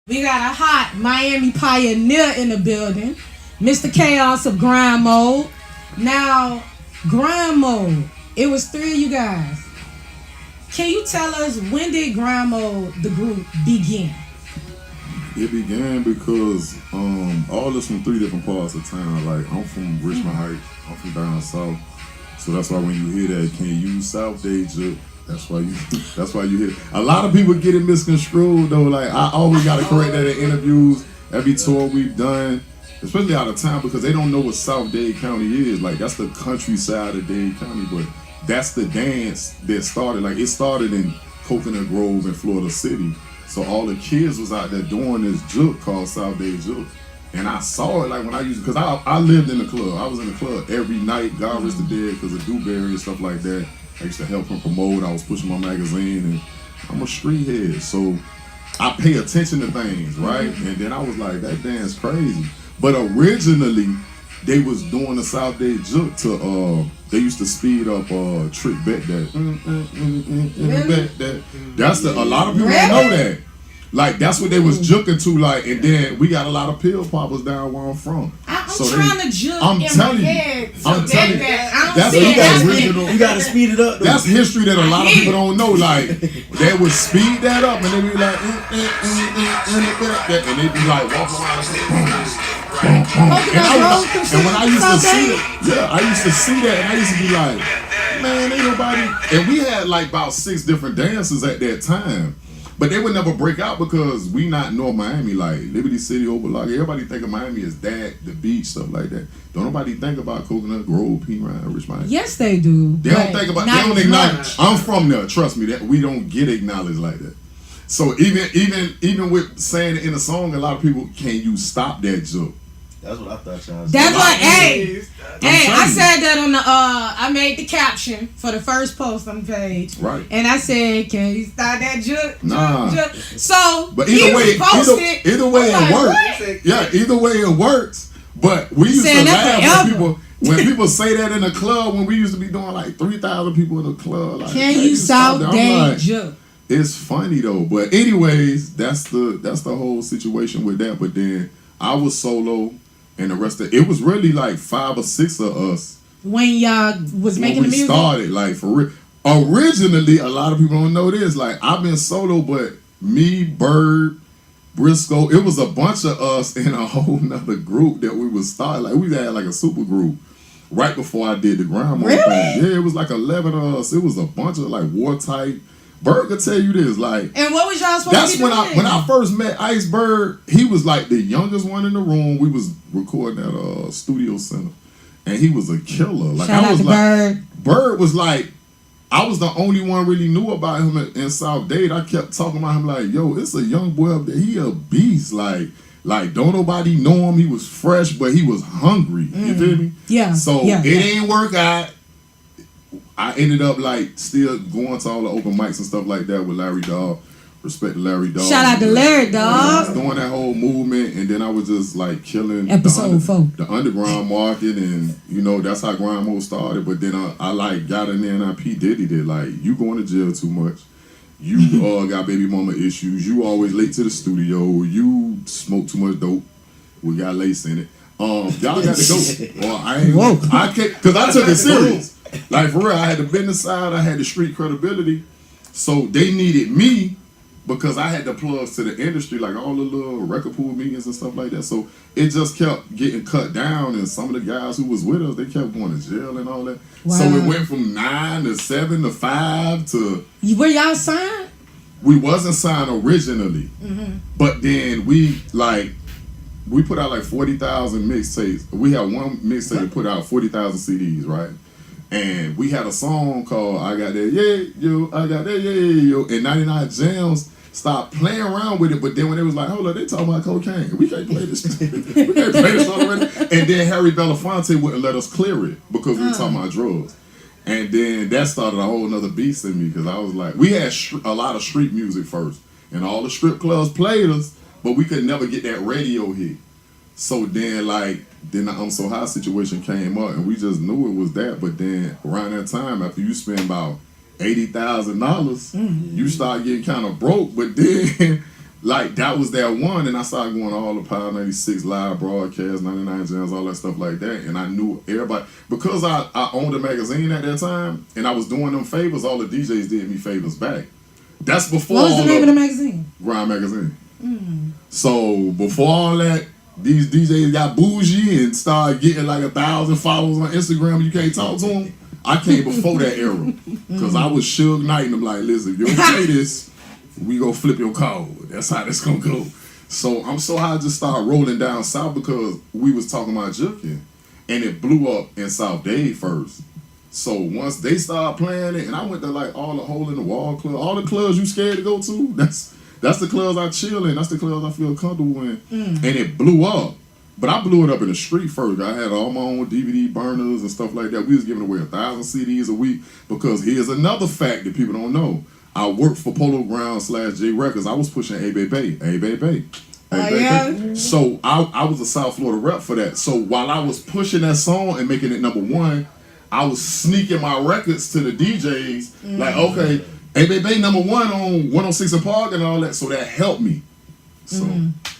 We got a hot Miami pioneer in the building, Mr. Chaos of Grind Mode. Now, Grind Mode, it was three of you guys. Can you tell us when did Grind Mode, the group, begin? It began because all this from three different parts of town. Like, I'm from Richmond Heights, I'm from down south. So that's why when you hear that, can you Southdade Jook? That's why you hear it. A lot of people get it misconstrued though. Like, I always gotta correct that in interviews, every tour we've done, especially out of town, because they don't know what South Dade County is. Like, that's the countryside of Dade County, but that's the dance that started. Like, it started in Coconut Grove in Florida City. So all the kids was out there doing this jook called Southdade Jook. And I saw it like when I used, because I lived in the club. I was in the club every night, God rest the dead, because of Dewberry and stuff like that. I used to help him promote. I was pushing my magazine, and I'm a street head, so I pay attention to things, right? And then I was like, that dance crazy. But originally, they was doing the Southdade Jook to, they used to speed up Trick Bet That. Bet That. That's a lot of people don't know that. Like, that's what they was juking to, like, and then we got a lot of pill poppers down where I'm from. I'm trying to juke I'm in telling my you, head. I'm telling you, That's original. You gotta speed it up, though. That's history that a lot of people don't know. Like, they would speed that up, and they be like, and they be like walking around and when I used to see it, I used to see that, and I used to be like, man, ain't nobody. And we had like about 6 different dances at that time. But they would never break out because we not North Miami, like Liberty City, Oberlog. Everybody think of Miami as that, the beach, stuff like that. Don't nobody think about Coconut Grove, P-Ryan, Richmond. Yes, they do. They don't think about, they don't acknowledge. I'm from there, trust me, that we don't get acknowledged like that. So even with saying it in a song, a lot of people, can you stop that joke? That's what I thought y'all said. That's what, hey, I said that on the, I made the caption for the first post on the page. Right. And I said, can you start that joke? Nah. So, but either way it works. What? Yeah, either way it works. But we used to laugh when people say that in a club, when we used to be doing like 3,000 people in a club. Like, can you Southdade Jook? It's funny though. But anyways, that's the whole situation with that. But then I was solo. And the rest of it was really like 5 or 6 of us when y'all was making the music. We started, like, for real. Originally, a lot of people don't know this. Like, I've been solo, but me, Bird, Briscoe, it was a bunch of us in a whole nother group that we was starting. Like, we had like a super group right before I did the Grind Mode thing. Yeah, it was like 11 of us. It was a bunch of like war type. Bird could tell you this, like. And what was y'all supposed to be doing? That's when I first met Iceberg. He was like the youngest one in the room. We was recording at Studio Center, and he was a killer. Like, shout I was out to like, Bird was like, I was the only one really knew about him in South Dade. I kept talking about him like, yo, it's a young boy up there. He a beast. Like don't nobody know him. He was fresh, but he was hungry. You feel me? Yeah. So it ain't work out. I ended up like still going to all the open mics and stuff like that with Larry Dawg. Respect to Larry Dawg. Shout out to Larry Dawg. Doing that whole movement, and then I was just like killing episode 4. The underground market, and you know that's how Grind Mode started. But then I like got in there and I P Diddy did like, you going to jail too much. You got baby mama issues. You always late to the studio. You smoke too much dope. We got lace in it. Y'all got to go. Well, I can't, because I took it serious. Like, for real, I had the business side, I had the street credibility, so they needed me because I had the plugs to the industry, like all the little record pool meetings and stuff like that. So it just kept getting cut down, and some of the guys who was with us, they kept going to jail and all that. Wow. So it went from 9 to 7 to 5 to. Were y'all signed? We wasn't signed originally, but then we put out like 40,000 mixtapes. We had one mixtape that put out 40,000 CDs, right? And we had a song called I Got That Yeah Yo, I Got That Yeah Yo. And 99 Jams stopped playing around with it, but then when they was like, hold up, they talking about cocaine. We can't play this. We can't play this already. And then Harry Belafonte wouldn't let us clear it because we were talking about drugs. And then that started a whole nother beast in me because I was like, we had a lot of street music first. And all the strip clubs played us, but we could never get that radio hit. So then the I'm So High situation came up, and we just knew it was that. But then around that time, after you spend about $80,000, you start getting kind of broke. But then like that was that one, and I started going to all the Power 96 live broadcasts, 99 Jams, all that stuff like that, and I knew everybody because I owned a magazine at that time, and I was doing them favors. All the DJs did me favors back. That's before. What was the name of the magazine? Grind Magazine. So before all that, these DJs got bougie and started getting like 1,000 followers on Instagram. You can't talk to them. I came before that era because I was Suge Knighting them like, listen, if you don't play this, we go flip your code. That's how this gonna go. So I'm so high, I just started rolling down south because we was talking about Jookin, and it blew up in Southdade first. So once they started playing it, and I went to like all the Hole in the Wall club, all the clubs you scared to go to. That's the clubs I chill in. That's the clubs I feel comfortable in. And it blew up. But I blew it up in the street first. I had all my own DVD burners and stuff like that. We was giving away 1,000 CDs a week because here's another fact that people don't know. I worked for Polo Ground / J Records. I was pushing A Baby. Yeah. So I was a South Florida rep for that. So while I was pushing that song and making it #1, I was sneaking my records to the DJs. Like, okay, A Baby #1 on 106 and Park and all that. So that helped me. So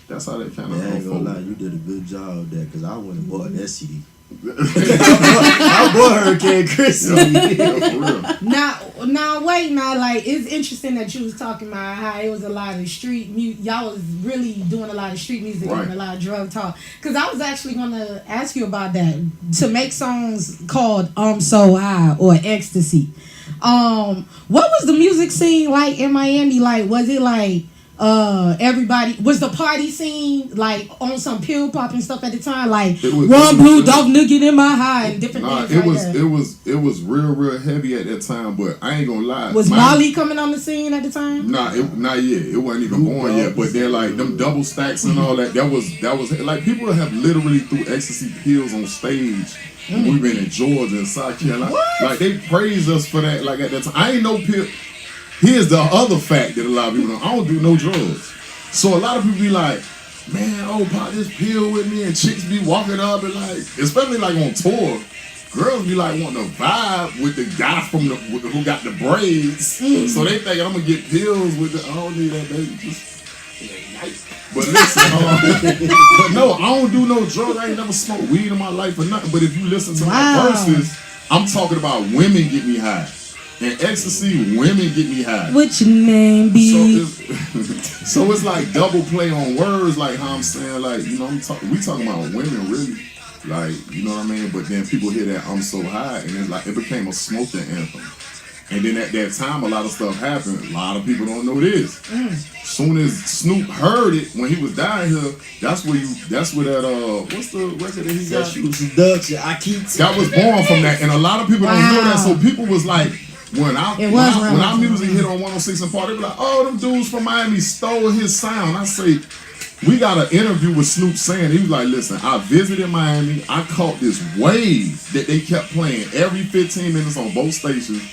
that's how that kind of. I ain't gonna lie, you did a good job of that because I went and bought that CD. I bought Hurricane Chris. Yeah, for real. Now, wait, like, it's interesting that you was talking about how it was a lot of street music. Y'all was really doing a lot of street music and a lot of drug talk. Because I was actually going to ask you about that. To make songs called So High or Ecstasy. What was the music scene like in Miami? Like, was it like everybody, was the party scene like on some pill popping stuff at the time, like one blue dog nugget in my high and different things like that? It was real heavy at that time, but I ain't gonna lie. Was Molly coming on the scene at the time? Nah, not yet. It wasn't even born yet. But they're like them double stacks and all that. That was like people have literally threw ecstasy pills on stage. We've been in Georgia and South Carolina. Like they praised us for that. Like at that time, I ain't no pill. Here's the other fact that a lot of people know. I don't do no drugs. So a lot of people be like, man, pop this pill with me, and chicks be walking up and like, especially like on tour, girls be like wanting to vibe with the guy from who got the braids. So they think I'm gonna get pills with the, I don't need that, baby. Just nice. But listen, but no, I don't do no drugs. I ain't never smoked weed in my life or nothing. But if you listen to my verses, I'm talking about women get me high. And ecstasy, women get me high. What's your name, B? So it's like double play on words, like how I'm saying, like, you know, we talking about women, really. Like, you know what I mean? But then people hear that I'm so high, and it's like, it became a smoking anthem. And then at that time, a lot of stuff happened. A lot of people don't know this. Soon as Snoop heard it, when he was down here, that's where that, what's the record that he got? Seduction, I keep. That was born from that. And a lot of people don't know that. So people was like, when our music hit on 106 and Park, they be like, oh, them dudes from Miami stole his sound. I say, we got an interview with Snoop saying, he was like, listen, I visited Miami. I caught this wave that they kept playing every 15 minutes on both stations.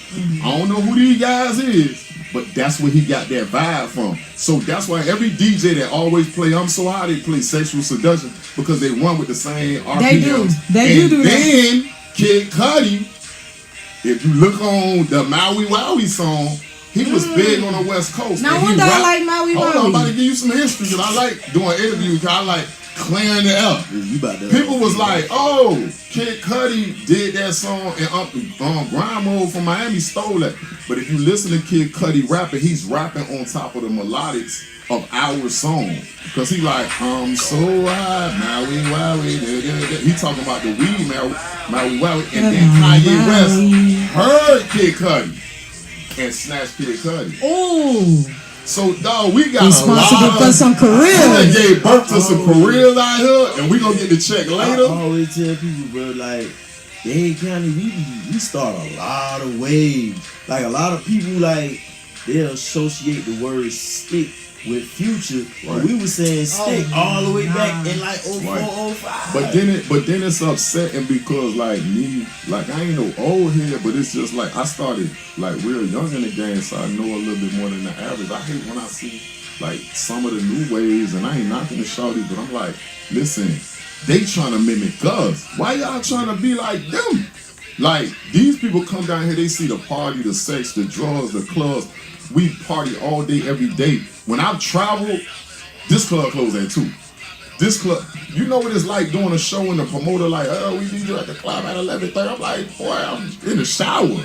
I don't know who these guys is, but that's where he got that vibe from. So that's why every DJ that always play I'm So High, they play Sexual Seduction because they run with the same RPMs. They do that. Then Kid Cudi, if you look on the Maui Wowie song, he was big on the West Coast. Now, one day I like Maui Wowie. Hold on, I'm about to give you some history because I like doing interviews because I like clearing it up. People was like, oh, Kid Cudi did that song and Grind Mode from Miami stole that. But if you listen to Kid Cudi rapping, he's rapping on top of the melodics of our song. Because he like, I'm so high, Maui Wowie. He talking about the weed, Maui Wowie. And then Kanye West heard Kid Cudi and snatched Kid Cudi. Ooh. So, dog, we got responsible a lot for some careers. We gave birth to some careers out here, and we gonna get the check later. I always tell people, bro, like, Dade County, we start a lot of waves. Like, a lot of people, like, they'll associate the word stick with Future. Right. We were saying stick all the way back in like 04, 05. But then it's upsetting because like me, like I ain't no old head, but it's just like I started like real young in the game, so I know a little bit more than the average. I hate when I see like some of the new waves, and I ain't knocking the shorties, but I'm like, listen, they trying to mimic us. Why y'all trying to be like them? Like these people come down here, they see the party, the sex, the drugs, the clubs. We party all day, every day. When I've traveled, This club closed at 2. This club, you know what it's like doing a show and the promoter like, oh, we need you at the club at 11:30. I'm like, boy, I'm in the shower.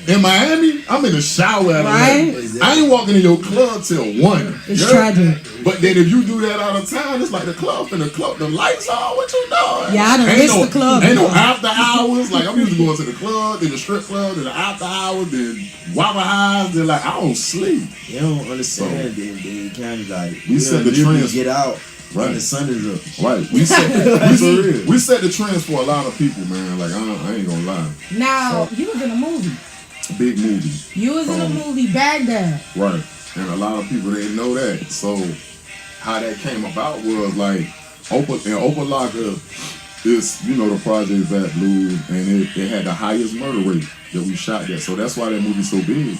In Miami, I'm in the shower at 11. I ain't walking in your club till 1. It's tragic. But then if you do that out of town, it's like the club, the lights on, what you doing? Yeah, I done missed the club. Ain't no after hours. Like, I'm used to going to the club, then the strip club, then the after hours, then Waffle House. Then like, I don't sleep. You don't understand. They kind of like, we set the trends. Get out. Right. And the sun is up. Right. We set the trends for a lot of people, man. Like, I ain't gonna lie. Now, you was in a movie. Big movie. You was in a movie, Baghdad. Right. And a lot of people didn't know that. So, how that came about was like, Opalaka is, you know, the project that blew, and it had the highest murder rate that we shot at. So that's why that movie's so big.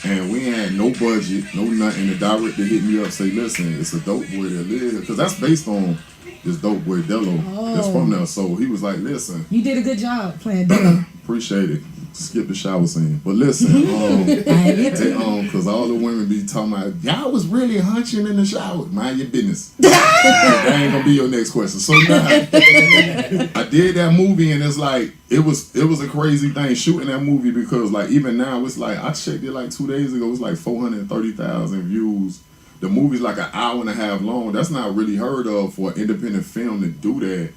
And we had no budget, no nothing. The director hit me up, say, listen, it's a dope boy that lives here. Because that's based on this dope boy, Dello. That's from there. So he was like, listen. You did a good job playing Dello. Appreciate it. Skip the shower scene. But listen, because all the women be talking about, y'all was really hunching in the shower. Mind your business. That ain't going to be your next question. So now, I did that movie, and it's like, it was a crazy thing shooting that movie, because like even now it's like, I checked it like 2 days ago, it's like 430,000 views. The movie's like an hour and a half long. That's not really heard of for an independent film to do that.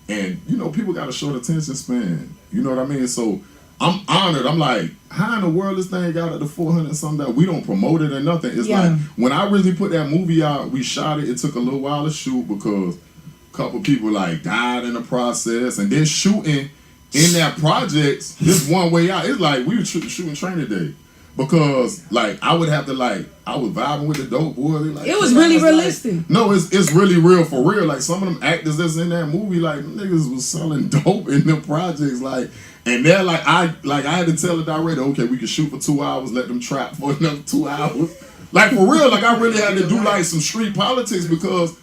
And you know, people got a short attention span. You know what I mean? So I'm honored. I'm like, how in the world this thing got up to 400 something that we don't promote it or nothing? It's like, when I really put that movie out, we shot it. It took a little while to shoot because a couple people like died in the process, and then shooting in that project, this one way out, it's like we were shooting Training Day. Because like I would have to like, I was vibing with the dope boy. Like, it was really realistic. Like, no, it's really real for real. Like some of them actors that's in that movie, like niggas was selling dope in them projects. Like, and they're like I had to tell the director, okay, we can shoot for 2 hours, let them trap for another 2 hours. Like for real, like I really had to do like some street politics, because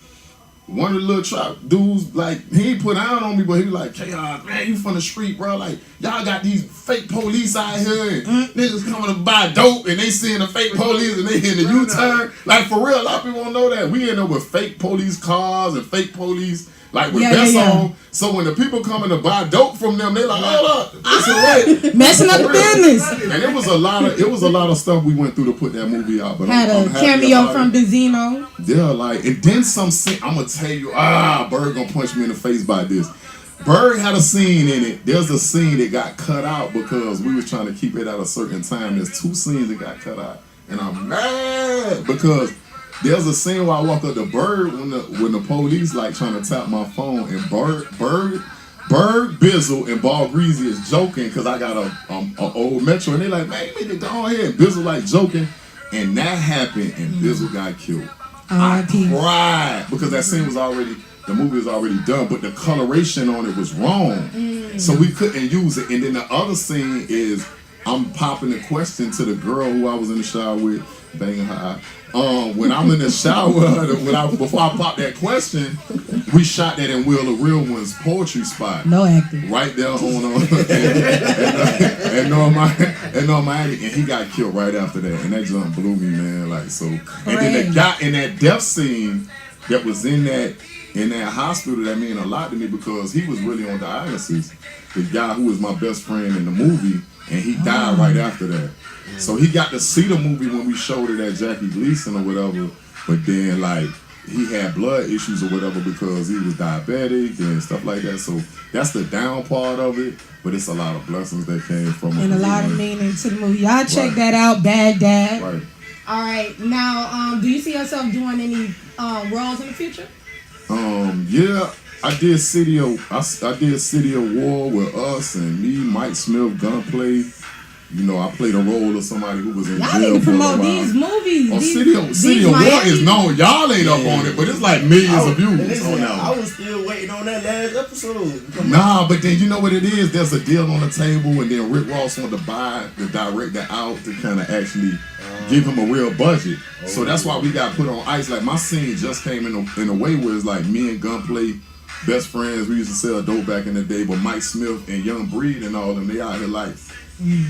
one of the little trap dudes, like, he ain't put down on me, but he was like, K.R., man, you from the street, bro. Like, y'all got these fake police out here, and niggas coming to buy dope, and they seeing the fake police, and they in the U-turn. Like, for real, a lot of people don't know that. We end up with fake police cars and fake police, like, with vests on. So when the people coming to buy dope from them, they like, hold up, this is right. Messing up the business. And it was a lot of stuff we went through to put that movie out. But had I'm a cameo from Benzino. Yeah, like, and then some scene, I'm gonna tell you, Bird gonna punch me in the face by this. Bird had a scene in it. There's a scene that got cut out because we was trying to keep it at a certain time. There's 2 scenes that got cut out, and I'm mad because there's a scene where I walk up to Bird when the police like trying to tap my phone, and Bird, Bizzle, and Ball Greasy is joking because I got a old Metro, and they like, man, you need to go ahead. And Bizzle like joking, and that happened, and Bizzle got killed. I cried because that scene was the movie was already done, but the coloration on it was wrong, so we couldn't use it. And then the other scene is I'm popping the question to the girl who I was in the shower with, banging her eye. When I'm in the shower, before I pop that question, we shot that in Will the Real One's poetry spot. No acting. Right there on in Miami, and he got killed right after that, and that jump blew me, man. Like so, and then the guy in that death scene that was in that hospital, that meant a lot to me because he was really on dialysis. The guy who was my best friend in the movie, and he died right after that. So he got to see the movie when we showed it at Jackie Gleason or whatever, but then like he had blood issues or whatever because he was diabetic and stuff like that. So that's the down part of it, but it's a lot of blessings that came from it. And a lot of meaning to the movie. Y'all check that out, Baghdad. Right. All right. Now, do you see yourself doing any roles in the future? Yeah. I did City of War with us and me, Mike Smith, Gunplay. You know, I played a role of somebody who was in y'all jail need to for a promote while. these movies. Oh, City of War is known. Y'all ain't up on it, but it's like millions of views. Listen, I was still waiting on that last episode. Nah, but then you know what it is? There's a deal on the table, and then Rick Ross wanted to buy the director out to kind of actually give him a real budget. So that's why we got put on ice. Like my scene just came in a way where it's like me and Gunplay, best friends. We used to sell dope back in the day, but Mike Smith and Young Breed and all them, they out here like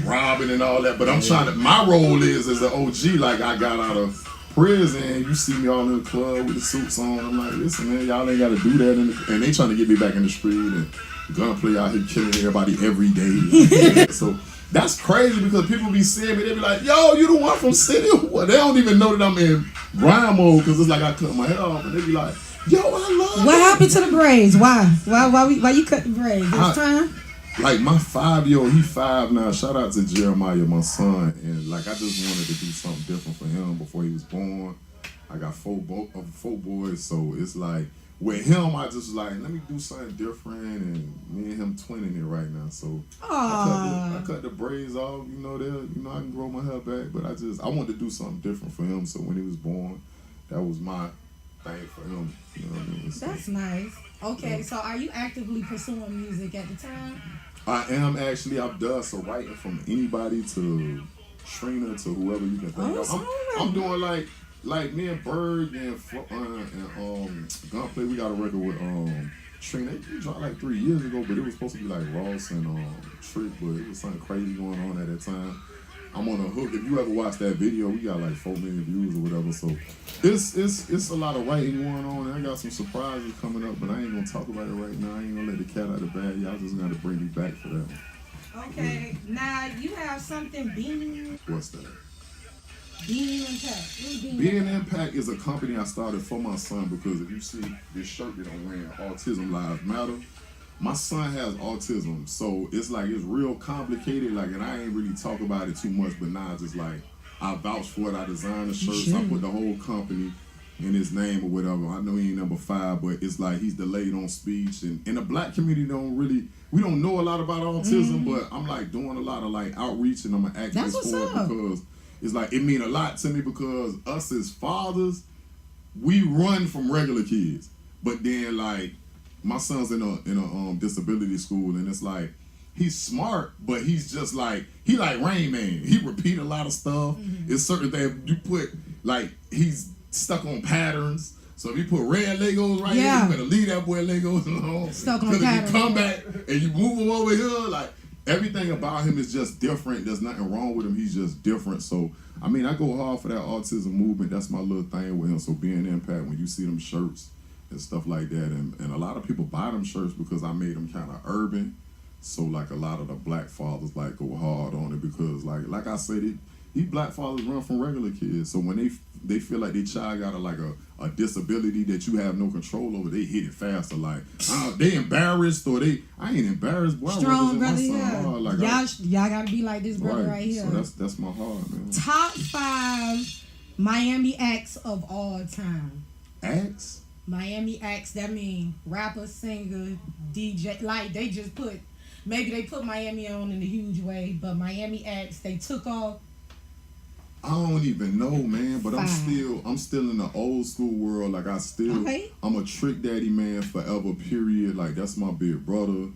robbing and all that. But I'm trying to, my role is as an OG, like I got out of prison, you see me all in the club with the suits on. I'm like, listen, man, y'all ain't got to do that. And they trying to get me back in the street and gunplay out here killing everybody every day. So that's crazy because people be seeing me. They be like, yo, you the one from City? Well, they don't even know that I'm in grind mode because it's like I cut my hair off. And they be like, yo, I love What that. happened to the braids? Why you cut the braids? This time? Like my 5-year-old, he 5 now. Shout out to Jeremiah, my son. And like I just wanted to do something different for him before he was born. I got four boys, so it's like with him, I just was like, let me do something different. And me and him twinning it right now. So I cut the braids off. You know, I can grow my hair back, but I wanted to do something different for him. So when he was born, that was my thing for him. You know what I mean? So, that's nice. Okay, so are you actively pursuing music at the time? I am actually. I've done so writing from anybody to Trina to whoever you can think of. I'm doing like me and Bird and Gunplay. We got a record with Trina. It dropped like 3 years ago, but it was supposed to be like Ross and Trick, but it was something crazy going on at that time. I'm on a hook. If you ever watch that video, we got like 4 million views or whatever. So it's a lot of writing going on. And I got some surprises coming up, but I ain't gonna talk about it right now. I ain't gonna let the cat out of the bag. Y'all just gotta bring me back for that one. Okay, now you have something beaming. What's that? Beaming Impact. What's Beaming Being Impact is a company I started for my son because if you see this shirt that I'm wearing, Autism Lives Matter. My son has autism, so it's like it's real complicated. Like, and I ain't really talk about it too much, but now it's just like I vouch for it. I designed the shirts. I put the whole company in his name or whatever. I know he ain't number 5, but it's like he's delayed on speech, and in the black community we don't know a lot about autism, but I'm like doing a lot of like outreach and I'm an activist for it because it's like it mean a lot to me because us as fathers, we run from regular kids, but then like. My son's in a disability school, and it's like he's smart, but he's just like he like Rain Man. He repeat a lot of stuff. It's certain things you put like he's stuck on patterns. So if you put red Legos right here, you better leave that boy Legos alone. Stuck on patterns. If you come back and you move him over here, like everything about him is just different. There's nothing wrong with him. He's just different. So I mean, I go hard for that autism movement. That's my little thing with him. So being Impact, when you see them shirts and stuff like that, and a lot of people buy them shirts because I made them kind of urban, so like a lot of the black fathers like go hard on it because like I said, these black fathers run from regular kids, so when they feel like their child got a disability that you have no control over, they hit it faster, like they embarrassed or I ain't embarrassed, boy. Strong brother, hard. Like, y'all gotta be like this brother right here. So that's my heart, man. Top 5 Miami acts of all time. Acts? Miami acts, that mean rapper, singer, DJ, like they just maybe they put Miami on in a huge way, but Miami acts, they took off. I don't even know, man, but 5. I'm still in the old school world. Like I'm a Trick Daddy man forever, period. Like that's my big brother.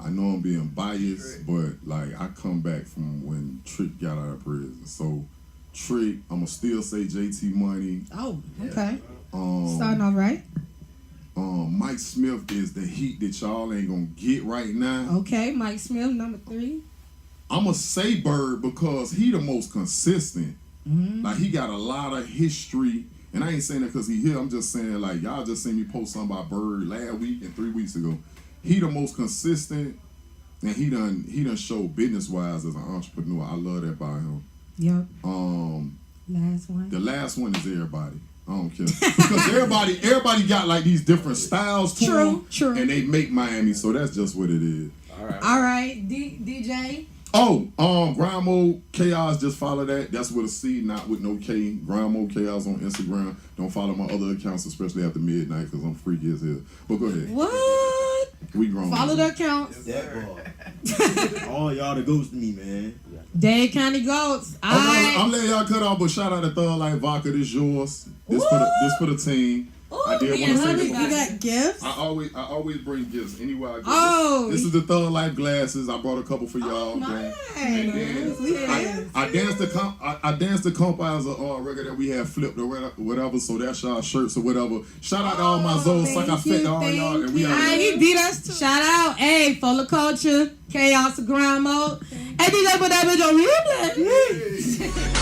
I know I'm being biased, but like I come back from when Trick got out of prison. So Trick, I'ma still say JT Money. Oh, okay. Starting off right. Mike Smith is the heat that y'all ain't gonna get right now. Okay, Mike Smith, number 3. I'ma say Bird because he the most consistent. Like he got a lot of history, and I ain't saying that because he here. I'm just saying like y'all just seen me post something about Bird last week and 3 weeks ago. He the most consistent, and he done showed business wise as an entrepreneur. I love that about him. Yep. Last one. The last one is everybody. I don't care because everybody got like these different styles to them, and they make Miami. So that's just what it is. All right, DJ. Grind Mode Chaos. Just follow that. That's with a C, not with no K. Grind Mode Chaos on Instagram. Don't follow my other accounts, especially after midnight, because I'm freaky as hell. But go ahead. What? We grown. Follow the accounts. That boy. All y'all to ghost me, man. Dade County Goats. I'm letting y'all cut off, but shout out to Thug Life Vodka. This yours. This for the team. Ooh, I did want to say this. You got gifts? I always bring gifts anywhere I go. Oh. This is the Thug Life glasses. I brought a couple for y'all. Nice. And then I danced the comp as a record that we had flipped or whatever. So that's y'all shirts or whatever. Shout out to all my zones. Like I fit to all y'all. And we he beat us too. Shout out. Hey, full of culture. Chaos of Grind Mode. Hey, DJ, put that bitch on replay.